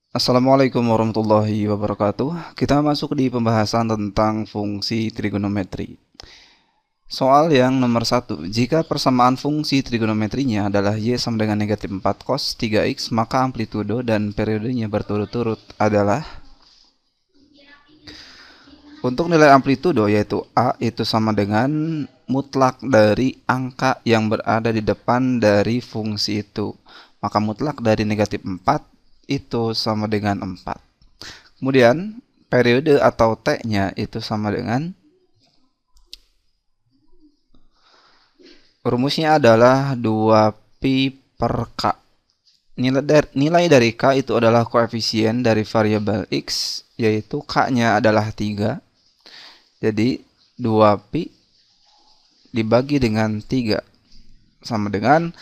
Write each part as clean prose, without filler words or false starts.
Assalamualaikum warahmatullahi wabarakatuh. Kita masuk di pembahasan tentang fungsi trigonometri. Soal yang nomor 1. Jika persamaan fungsi trigonometrinya adalah Y sama dengan negatif 4 cos 3x, maka amplitudo dan periodenya berturut-turut adalah. Untuk nilai amplitudo yaitu A itu sama dengan mutlak dari angka yang berada di depan dari fungsi itu. Maka mutlak dari negatif 4 itu sama dengan 4. Kemudian periode atau T-nya itu sama dengan, rumusnya adalah 2pi per K. Nilai dari K itu adalah koefisien dari variabel X, yaitu K-nya adalah 3. Jadi 2pi dibagi dengan 3 sama dengan,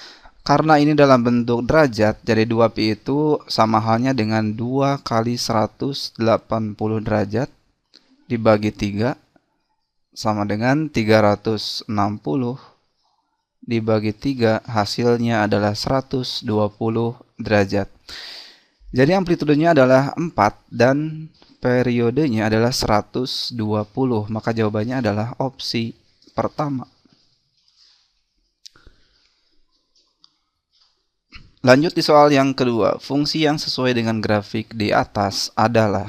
karena ini dalam bentuk derajat, jadi 2pi itu sama halnya dengan 2 kali 180 derajat dibagi 3 sama dengan 360 dibagi 3, hasilnya adalah 120 derajat. Jadi amplitudenya adalah 4 dan periodenya adalah 120, maka jawabannya adalah opsi pertama. Lanjut di soal yang kedua. Fungsi yang sesuai dengan grafik di atas adalah.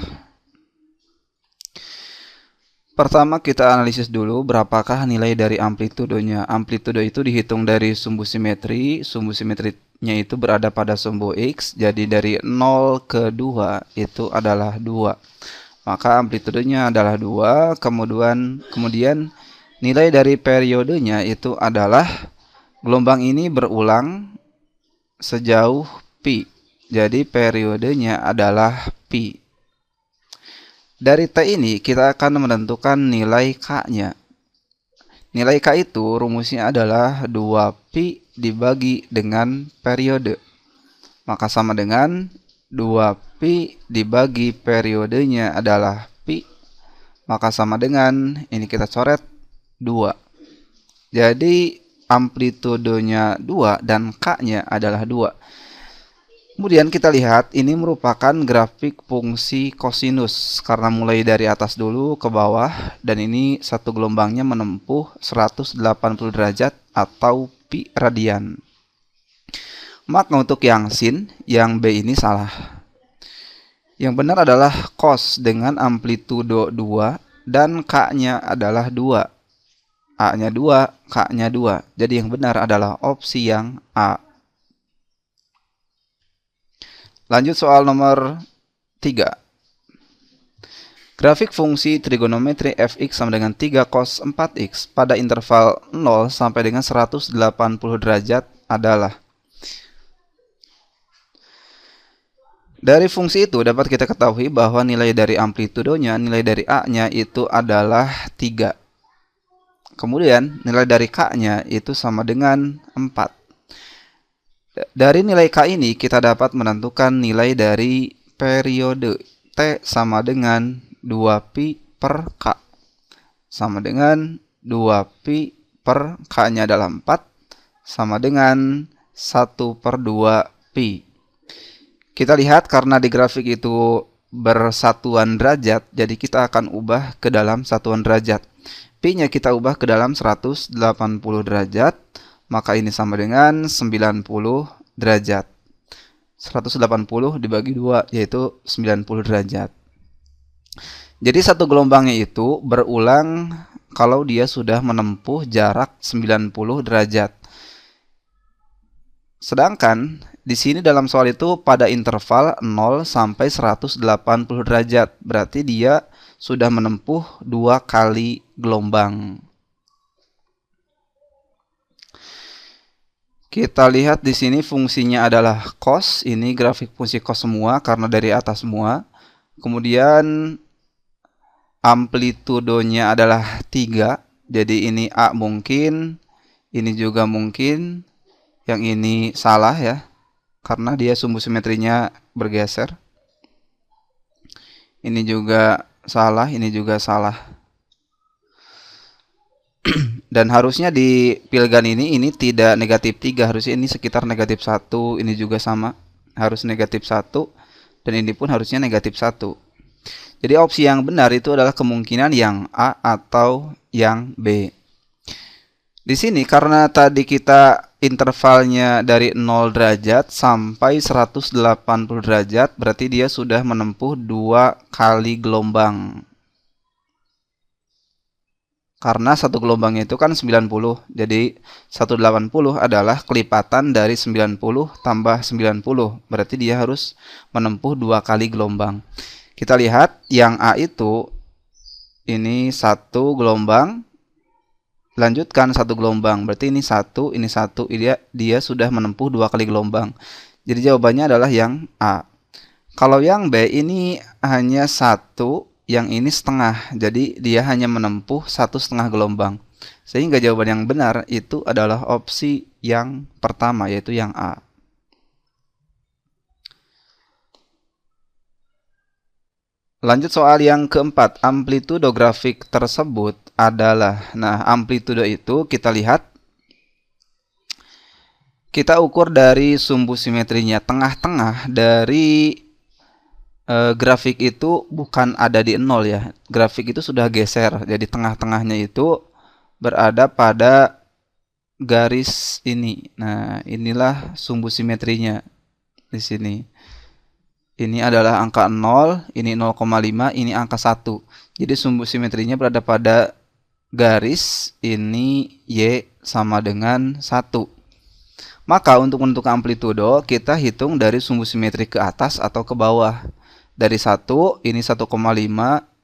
Pertama kita analisis dulu berapakah nilai dari amplitudonya. Amplitudo itu dihitung dari sumbu simetri. Sumbu simetrinya itu berada pada sumbu X. Jadi dari 0 ke 2 itu adalah 2. Maka amplitudonya adalah 2. Kemudian nilai dari periodenya itu adalah, gelombang ini berulang sejauh pi. Jadi periodenya adalah pi. Dari T ini kita akan menentukan nilai K-nya. Nilai K itu rumusnya adalah 2pi dibagi dengan periode. Maka sama dengan 2pi dibagi periodenya adalah pi. Maka sama dengan, ini kita coret 2. Jadi amplitudonya 2 dan K-nya adalah 2. Kemudian kita lihat ini merupakan grafik fungsi kosinus karena mulai dari atas dulu ke bawah, dan ini satu gelombangnya menempuh 180 derajat atau pi radian. Maka untuk yang sin, yang B ini salah. Yang benar adalah cos dengan amplitudo 2 dan K-nya adalah 2. A-nya 2, K-nya 2. Jadi yang benar adalah opsi yang A. Lanjut soal nomor 3. Grafik fungsi trigonometri fx sama dengan 3 cos 4x pada interval 0 sampai dengan 180 derajat adalah. Dari fungsi itu dapat kita ketahui bahwa nilai dari amplitudonya, nilai dari A-nya itu adalah 3. Kemudian nilai dari K-nya itu sama dengan 4. Dari nilai K ini kita dapat menentukan nilai dari periode. T sama dengan 2pi per K. Sama dengan 2pi per K-nya adalah 4. Sama dengan 1 per 2 pi. Kita lihat karena di grafik itu bersatuan derajat, jadi kita akan ubah ke dalam satuan derajat. Pi-nya kita ubah ke dalam 180 derajat. Maka ini sama dengan 90 derajat. 180 dibagi 2 yaitu 90 derajat. Jadi satu gelombangnya itu berulang kalau dia sudah menempuh jarak 90 derajat. Sedangkan di sini dalam soal itu pada interval 0 sampai 180 derajat. Berarti dia sudah menempuh 2 kali gelombang. Kita lihat di sini fungsinya adalah cos. Ini grafik fungsi cos semua karena dari atas semua. Kemudian amplitudonya adalah 3. Jadi ini A mungkin, ini juga mungkin. Yang ini salah ya, karena dia sumbu simetrinya bergeser. Ini juga salah, ini juga salah. Dan harusnya di pilgan ini tidak negatif 3, harusnya ini sekitar negatif 1. Ini juga sama, harus negatif 1. dan ini pun harusnya negatif 1. Jadi opsi yang benar itu adalah kemungkinan yang A atau yang B. Di sini karena tadi kita intervalnya dari 0 derajat sampai 180 derajat, berarti dia sudah menempuh 2 kali gelombang. Karena satu gelombangnya itu kan 90, jadi 180 adalah kelipatan dari 90 tambah 90, berarti dia harus menempuh 2 kali gelombang. Kita lihat yang A itu, ini 1 gelombang, lanjutkan 1 gelombang, berarti ini 1, dia sudah menempuh 2 kali gelombang. Jadi jawabannya adalah yang A. Kalau yang B ini hanya 1, yang ini setengah, jadi dia hanya menempuh 1,5 gelombang. Sehingga jawaban yang benar itu adalah opsi yang pertama, yaitu yang A. Lanjut soal yang keempat, amplitudo grafik tersebut adalah, nah amplitudo itu kita lihat, kita ukur dari sumbu simetrinya, tengah-tengah dari grafik itu bukan ada di 0 ya, grafik itu sudah geser, jadi tengah-tengahnya itu berada pada garis ini. Nah inilah sumbu simetrinya di sini. Ini adalah angka 0, ini 0,5, ini angka 1. Jadi sumbu simetrinya berada pada garis, ini Y sama dengan 1. Maka untuk menentukan amplitudo, kita hitung dari sumbu simetri ke atas atau ke bawah. Dari 1, ini 1,5,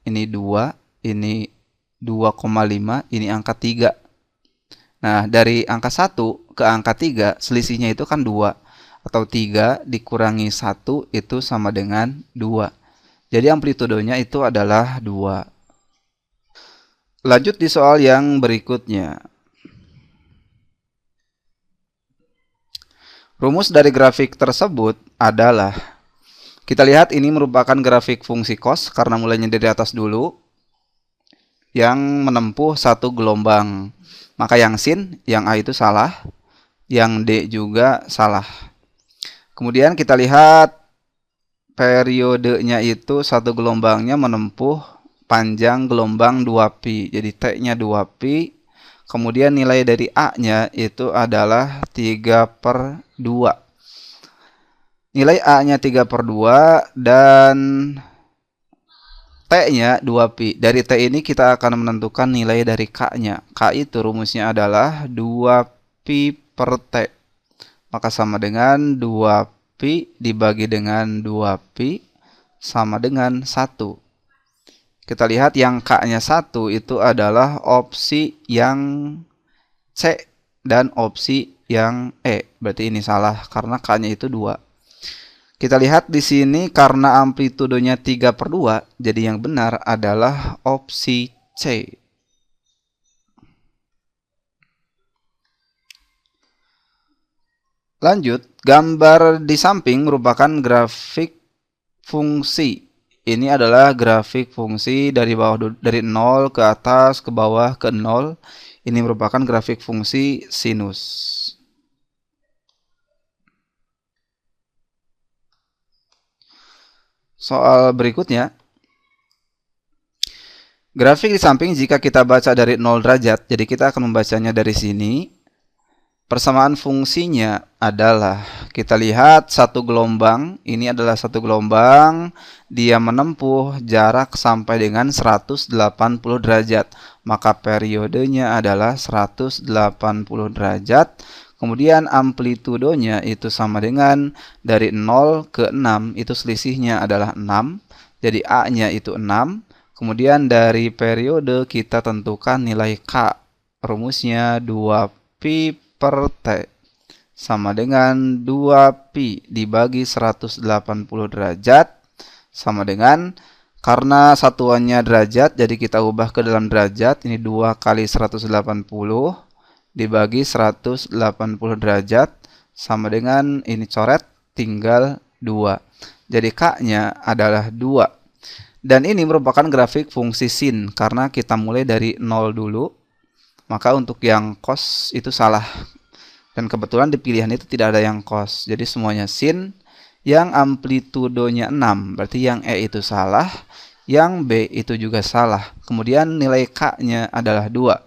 ini 2, ini 2,5, ini angka 3. Nah, dari angka 1 ke angka 3, selisihnya itu kan 2. Atau 3 dikurangi 1 itu sama dengan 2. Jadi amplitudonya itu adalah 2. Lanjut di soal yang berikutnya. Rumus dari grafik tersebut adalah, kita lihat ini merupakan grafik fungsi cos karena mulainya dari atas dulu, yang menempuh 1 gelombang. Maka yang sin, yang A itu salah, yang D juga salah. Kemudian kita lihat periodenya itu 1 gelombangnya menempuh panjang gelombang 2pi. Jadi T-nya 2pi. Kemudian nilai dari A-nya itu adalah 3/2. Nilai A-nya 3/2 dan T-nya 2pi. Dari T ini kita akan menentukan nilai dari K-nya. K itu rumusnya adalah 2pi per T. Maka sama dengan 2pi dibagi dengan 2pi sama dengan 1. Kita lihat yang K-nya 1 itu adalah opsi yang C dan opsi yang E. Berarti ini salah karena K-nya itu 2. Kita lihat di sini karena amplitudonya 3/2, jadi yang benar adalah opsi C. Lanjut, gambar di samping merupakan grafik fungsi. Ini adalah grafik fungsi dari bawah, dari 0 ke atas, ke bawah, ke 0. Ini merupakan grafik fungsi sinus. Soal berikutnya, grafik di samping jika kita baca dari 0 derajat, jadi kita akan membacanya dari sini. Persamaan fungsinya adalah, kita lihat 1 gelombang, ini adalah 1 gelombang, dia menempuh jarak sampai dengan 180 derajat. Maka periodenya adalah 180 derajat. Kemudian amplitudonya itu sama dengan dari 0 ke 6, itu selisihnya adalah 6. Jadi A-nya itu 6. Kemudian dari periode kita tentukan nilai K. Rumusnya 2pi per T sama dengan 2pi dibagi 180 derajat sama dengan, karena satuannya derajat jadi kita ubah ke dalam derajat, ini 2 kali 180 dibagi 180 derajat sama dengan, ini coret tinggal 2. Jadi K-nya adalah 2. Dan ini merupakan grafik fungsi sin karena kita mulai dari 0 dulu. Maka untuk yang cos itu salah. Dan kebetulan di pilihan itu tidak ada yang cos. Jadi semuanya sin. yang amplitudonya 6. Berarti yang E itu salah, yang B itu juga salah. Kemudian nilai K-nya adalah 2.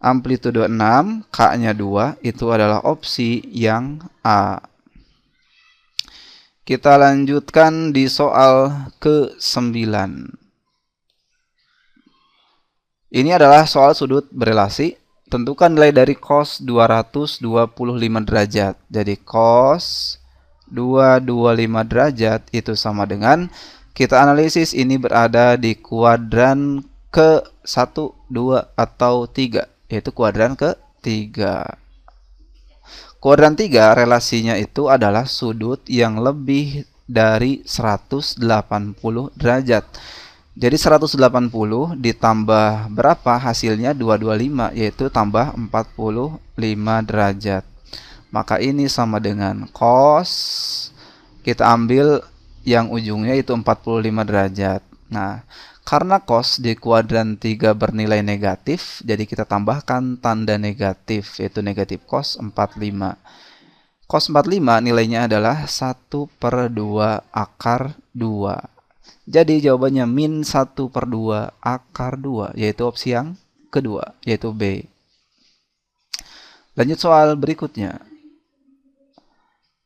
Amplitudo 6, K-nya 2, itu adalah opsi yang A. Kita lanjutkan di soal ke-9. Ini adalah soal sudut berelasi. Tentukan nilai dari cos 225 derajat. Jadi cos 225 derajat itu sama dengan, kita analisis ini berada di kuadran ke-1, 2, atau 3. Yaitu kuadran ke-3. Kuadran 3 relasinya itu adalah sudut yang lebih dari 180 derajat. Jadi 180 ditambah berapa hasilnya? 225, yaitu tambah 45 derajat. Maka ini sama dengan cos, kita ambil yang ujungnya itu 45 derajat. Nah, karena cos di kuadran 3 bernilai negatif, jadi kita tambahkan tanda negatif, yaitu negatif cos 45. Cos 45 nilainya adalah 1/2 akar 2. Jadi jawabannya min 1/2 akar 2, yaitu opsi yang kedua, yaitu B. Lanjut soal berikutnya.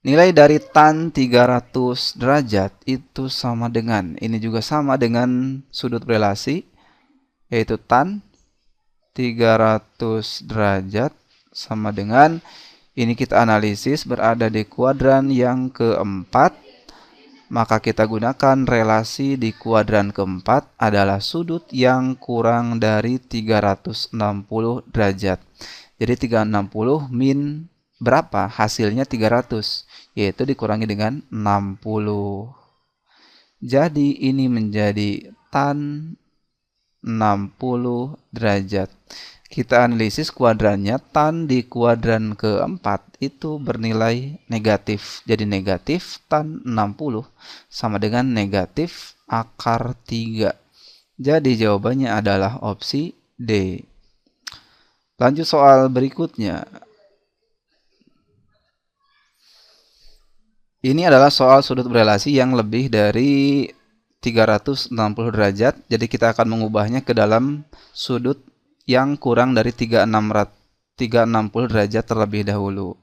Nilai dari tan 300 derajat itu sama dengan, ini juga sama dengan sudut berelasi, yaitu tan 300 derajat sama dengan, ini kita analisis berada di kuadran yang keempat, maka kita gunakan relasi di kuadran keempat adalah sudut yang kurang dari 360 derajat. Jadi 360 min berapa? Hasilnya 300, yaitu dikurangi dengan 60. Jadi ini menjadi tan 60 derajat. Kita analisis kuadrannya, tan di kuadran keempat itu bernilai negatif. Jadi negatif tan 60 sama dengan negatif akar 3. Jadi jawabannya adalah opsi D. Lanjut soal berikutnya. Ini adalah soal sudut berelasi yang lebih dari 360 derajat. Jadi kita akan mengubahnya ke dalam sudut yang kurang dari 360 derajat terlebih dahulu.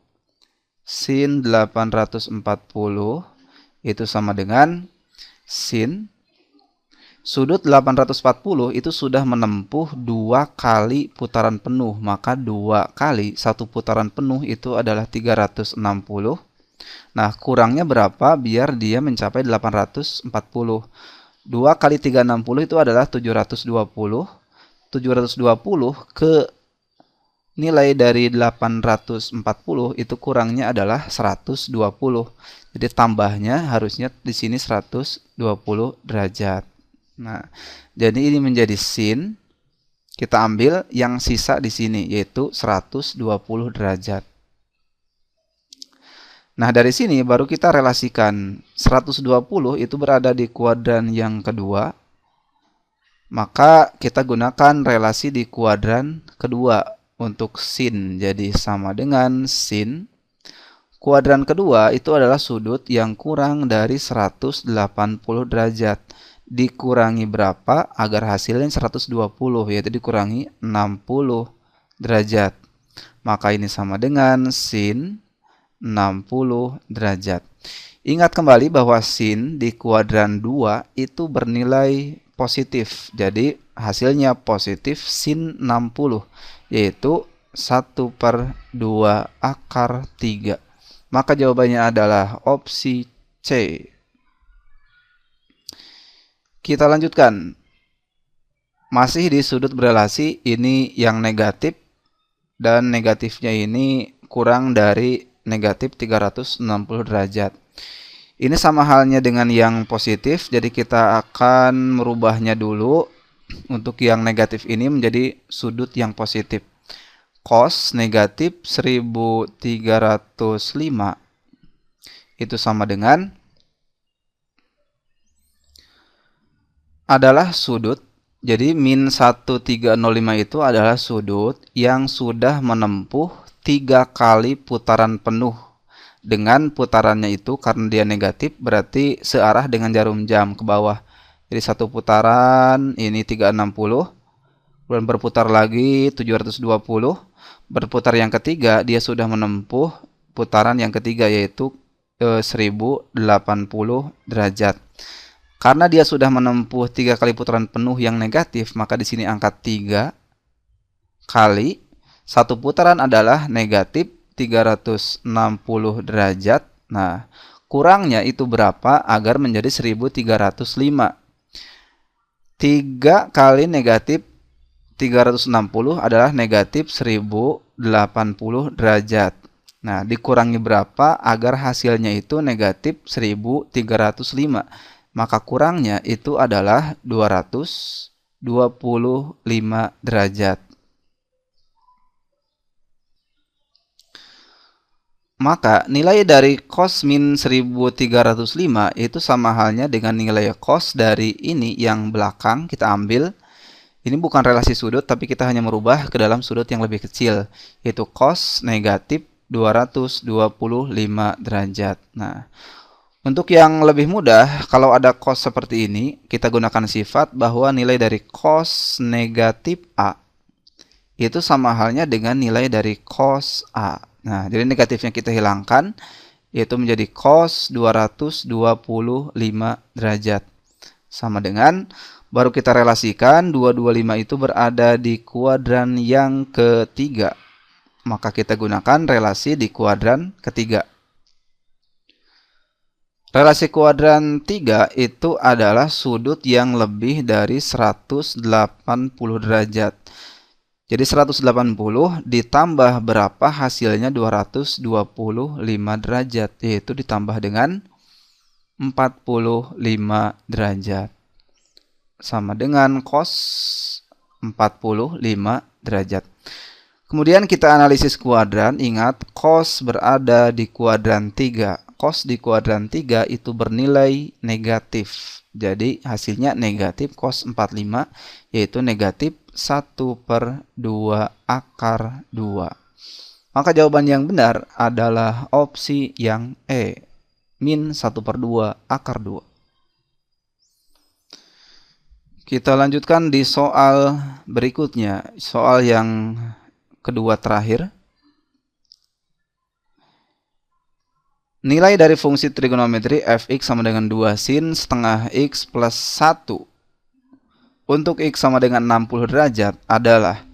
Sin 840 itu sama dengan sin sudut 840 itu sudah menempuh 2 kali putaran penuh. Maka 2 kali 1 putaran penuh itu adalah 360. Nah, kurangnya berapa biar dia mencapai 840? 2 kali 360 itu adalah 720. 720 ke nilai dari 840 itu kurangnya adalah 120. Jadi tambahnya harusnya di sini 120 derajat. Nah, jadi ini menjadi sin. Kita ambil yang sisa di sini yaitu 120 derajat. Nah, dari sini baru kita relasikan 120 itu berada di kuadran yang kedua. Maka kita gunakan relasi di kuadran kedua untuk sin. Jadi sama dengan sin. Kuadran kedua itu adalah sudut yang kurang dari 180 derajat. Dikurangi berapa agar hasilnya 120, yaitu dikurangi 60 derajat. Maka ini sama dengan sin 60 derajat. Ingat kembali bahwa sin di kuadran 2 itu bernilai positif. Jadi hasilnya positif sin 60, yaitu 1/2 akar 3. Maka jawabannya adalah opsi C. Kita lanjutkan. Masih di sudut berelasi, ini yang negatif, dan negatifnya ini kurang dari negatif 360 derajat. Ini sama halnya dengan yang positif, jadi kita akan merubahnya dulu. Untuk yang negatif ini menjadi sudut yang positif. Cos negatif 1305 itu sama dengan adalah sudut. Jadi min 1305 itu adalah sudut yang sudah menempuh 3 kali putaran penuh dengan putarannya itu karena dia negatif berarti searah dengan jarum jam ke bawah. Jadi satu putaran ini 360, kemudian berputar lagi 720, berputar yang ketiga dia sudah menempuh putaran yang ketiga yaitu 1080 derajat. Karena dia sudah menempuh 3 kali putaran penuh yang negatif, maka di sini angkat 3 kali satu putaran adalah negatif 360 derajat. Nah, kurangnya itu berapa agar menjadi 1305? 3 kali negatif 360 adalah negatif 1080 derajat. Nah, dikurangi berapa agar hasilnya itu negatif 1305? Maka kurangnya itu adalah 225 derajat. Maka nilai dari cos min 1305 itu sama halnya dengan nilai cos dari ini yang belakang kita ambil. Ini bukan relasi sudut, tapi kita hanya merubah ke dalam sudut yang lebih kecil, yaitu cos negatif 225 derajat. Nah, untuk yang lebih mudah, kalau ada cos seperti ini, kita gunakan sifat bahwa nilai dari cos negatif A itu sama halnya dengan nilai dari cos A. Nah, jadi negatifnya kita hilangkan, yaitu menjadi cos 225 derajat. Sama dengan, baru kita relasikan, 225 itu berada di kuadran yang ketiga. Maka kita gunakan relasi di kuadran ketiga. Relasi kuadran 3 itu adalah sudut yang lebih dari 180 derajat. Jadi 180 ditambah berapa hasilnya 225 derajat, yaitu ditambah dengan 45 derajat. Sama dengan cos 45 derajat. Kemudian kita analisis kuadran, ingat cos berada di kuadran 3. Cos di kuadran 3 itu bernilai negatif. Jadi hasilnya negatif cos 45, yaitu negatif 1/2 akar 2. Maka jawaban yang benar adalah opsi yang E, min 1/2 akar 2. Kita lanjutkan di soal berikutnya, soal yang kedua terakhir. Nilai dari fungsi trigonometri fx sama dengan 2 sin setengah x plus 1 untuk x sama dengan 60 derajat adalah,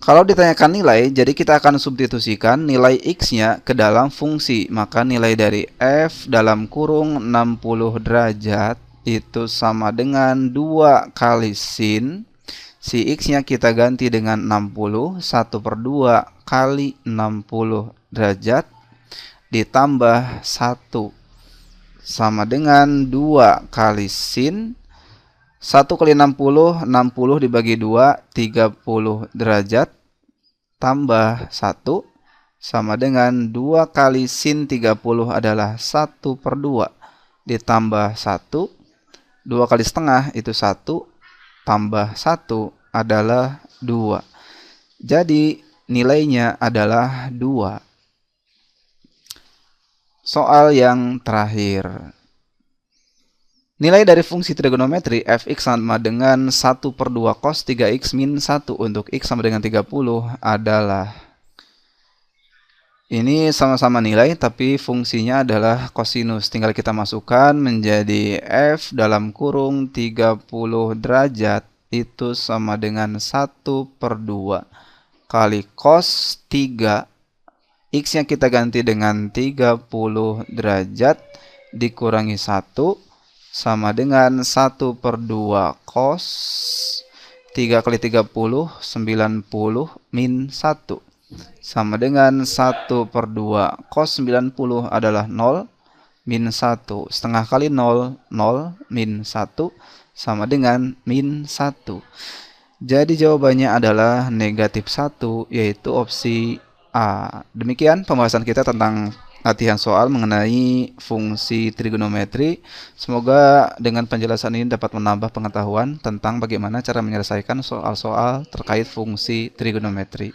kalau ditanyakan nilai, jadi kita akan substitusikan nilai x-nya ke dalam fungsi. Maka nilai dari f dalam kurung 60 derajat itu sama dengan 2 kali sin. Si x-nya kita ganti dengan 60, 1/2 kali 60 derajat ditambah 1 sama dengan 2 kali sin. 1 kali 60, 60 dibagi 2, 30 derajat, tambah 1, sama dengan 2 kali sin 30 adalah 1/2, ditambah 1, 2 kali setengah itu 1, tambah 1 adalah 2. Jadi nilainya adalah 2. Soal yang terakhir. Nilai dari fungsi trigonometri fx sama dengan 1/2 cos 3x min 1 untuk x sama dengan 30 adalah, ini sama-sama nilai tapi fungsinya adalah kosinus. Tinggal kita masukkan menjadi f dalam kurung 30 derajat itu sama dengan 1/2 kali cos 3. X-nya kita ganti dengan 30 derajat dikurangi 1 sama dengan 1/2 cos 3 kali 30, 90 min 1. Sama dengan 1/2 cos 90 adalah 0 min 1. Setengah kali 0, 0 min 1 sama dengan min 1. Jadi jawabannya adalah negatif 1, yaitu opsi A. Demikian pembahasan kita tentang latihan soal mengenai fungsi trigonometri. Semoga dengan penjelasan ini dapat menambah pengetahuan tentang bagaimana cara menyelesaikan soal-soal terkait fungsi trigonometri.